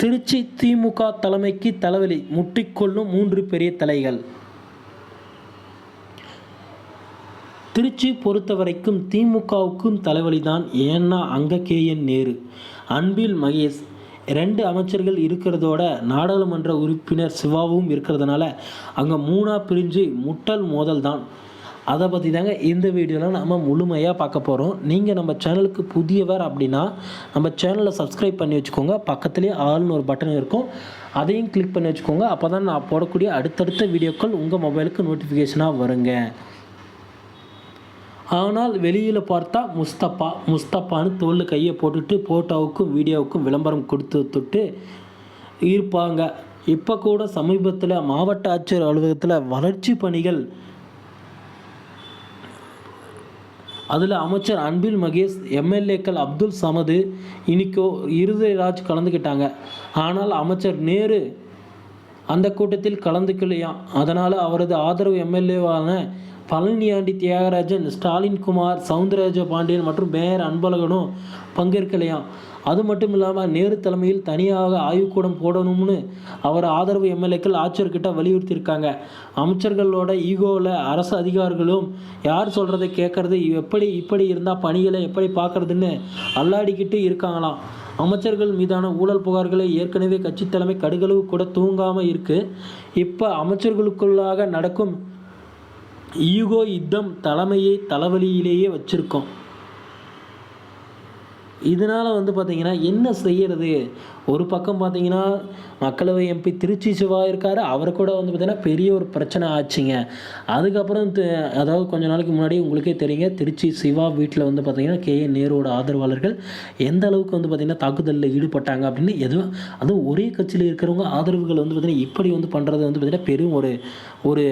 திருச்சி திமுக தலைமைக்கு தலைவலி, முட்டிக்கொள்ளும் 3 பெரிய தலைகள். திருச்சி பொறுத்தவரைக்கும் திமுகவுக்கும் தலைவலி தான். ஏன்னா அங்கே KN நேரு, அன்பில் மகேஷ் 2 அமைச்சர்கள் இருக்கிறதோட நாடாளுமன்ற உறுப்பினர் சிவாவும் இருக்கிறதுனால அங்கே 3ஆக பிரிஞ்சு முட்டல் மோதல் தான். அதை பற்றி தாங்க இந்த வீடியோவில் நம்ம முழுமையாக பார்க்க போகிறோம். நீங்கள் நம்ம சேனலுக்கு புதியவர் அப்படின்னா நம்ம சேனலை சப்ஸ்கிரைப் பண்ணி வச்சுக்கோங்க. பக்கத்துலேயே ஆல்னு ஒரு பட்டன் இருக்கும், அதையும் கிளிக் பண்ணி வச்சுக்கோங்க. அப்போ தான் நான் போடக்கூடிய அடுத்தடுத்த வீடியோக்கள் உங்கள் மொபைலுக்கு நோட்டிஃபிகேஷனாக வருங்க. ஆனால் வெளியில் பார்த்தா முஸ்தப்பான்னு தோளில் கையை போட்டுட்டு ஃபோட்டோவுக்கும் வீடியோவுக்கும் விளம்பரம் கொடுத்துட்டு இருப்பாங்க. இப்போ கூட சமீபத்தில் மாவட்ட ஆட்சியர் அலுவலகத்தில் வளர்ச்சி பணிகள், அதில் அமைச்சர் அன்பில் மகேஷ், MLAக்கள் அப்துல் சமது, இனிக்கோ, இருதயராஜ் கலந்துக்கிட்டாங்க. ஆனால் அமைச்சர் நேரு அந்த கூட்டத்தில் கலந்துக்கலையாம். அதனால் அவரது ஆதரவு MLAவான பழனியாண்டி தியாகராஜன், ஸ்டாலின் குமார், சவுந்தரராஜ பாண்டியன் மற்றும் மேயர் அன்பழகனும் பங்கேற்கலையாம். அது மட்டும் இல்லாமல் நேரு தலைமையில் தனியாக ஆய்வுக்கூடம் போடணும்னு அவர் ஆதரவு MLAக்கள் ஆட்சியர்கிட்ட வலியுறுத்தியிருக்காங்க. அமைச்சர்களோட ஈகோவில் அரசு அதிகாரிகளும் யார் சொல்கிறத கேட்குறது, இப்படி இருந்தால் பணிகளை எப்படி பார்க்குறதுன்னு அல்லாடிக்கிட்டு இருக்காங்களாம். அமைச்சர்கள் மீதான ஊழல் புகார்களை ஏற்கனவே கட்சி தலைமை கடுகளவு கூட தூங்காமல் இருக்குது. இப்போ அமைச்சர்களுக்குள்ளாக நடக்கும் ஈகோ யுத்தம் தலைமையை தலைவலியிலேயே வச்சுருக்கோம். இதனால் பார்த்திங்கன்னா என்ன செய்கிறது? ஒரு பக்கம் பார்த்திங்கன்னா மக்களவை MP திருச்சி சிவா இருக்கார். அவரை கூட பார்த்திங்கன்னா பெரிய ஒரு பிரச்சனை ஆச்சுங்க. அதுக்கப்புறம் அதாவது கொஞ்ச நாளைக்கு முன்னாடி உங்களுக்கே தெரியுங்க, திருச்சி சிவா வீட்டில் பார்த்திங்கன்னா KN நேருவோட ஆதரவாளர்கள் எந்த அளவுக்கு பார்த்திங்கன்னா தாக்குதலில் ஈடுபட்டாங்க அப்படின்னு. அதுவும் ஒரே கட்சியில் இருக்கிறவங்க ஆதரவுகள் பார்த்திங்கன்னா இப்படி பண்ணுறது பார்த்திங்கன்னா பெரும் ஒரு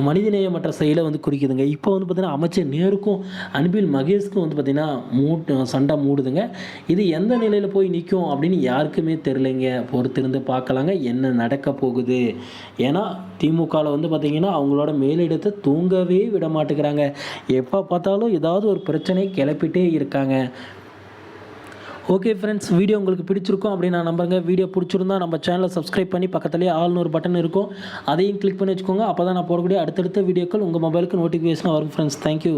மனிதநேயமற்ற செயலை குறிக்குதுங்க. இப்போ பார்த்திங்கன்னா அமைச்சர் நேருக்கும் அன்பில் மகேஷ்க்கும் பார்த்திங்கன்னா சண்டை மூடுதுங்க. இது எந்த நிலையில் போய் நிற்கும் அப்படின்னு யாருக்குமே தெரிலைங்க. பொறுத்திருந்து பார்க்கலாங்க என்ன நடக்க போகுது. ஏன்னா திமுகவில் பார்த்திங்கன்னா அவங்களோட மேலிடத்தை தூங்கவே விட மாட்டேங்கிறாங்க. எப்போ பார்த்தாலும் ஏதாவது ஒரு பிரச்சனை கிளப்பிட்டே இருக்காங்க. ஓகே ஃப்ரெண்ட்ஸ், வீடியோ உங்களுக்கு பிடிச்சிருக்கும் அப்படின்னு நான் நம்புறேங்க. வீடியோ பிடிச்சிருந்தா நம்ம சேனலை சப்ஸ்கிரைப் பண்ணி பக்கத்துலேயே ஆல்னு ஒரு பட்டன் இருக்கும், அதையும் கிளிக் பண்ணி வச்சுக்கோங்க. அப்போ தான் நான் போடக்கூடிய அடுத்தடுத்த வீடியோக்கள் உங்கள் மொபைலுக்கு நோட்டிஃபிகேஷன் வரும் ஃப்ரெண்ட்ஸ். தேங்க்யூ.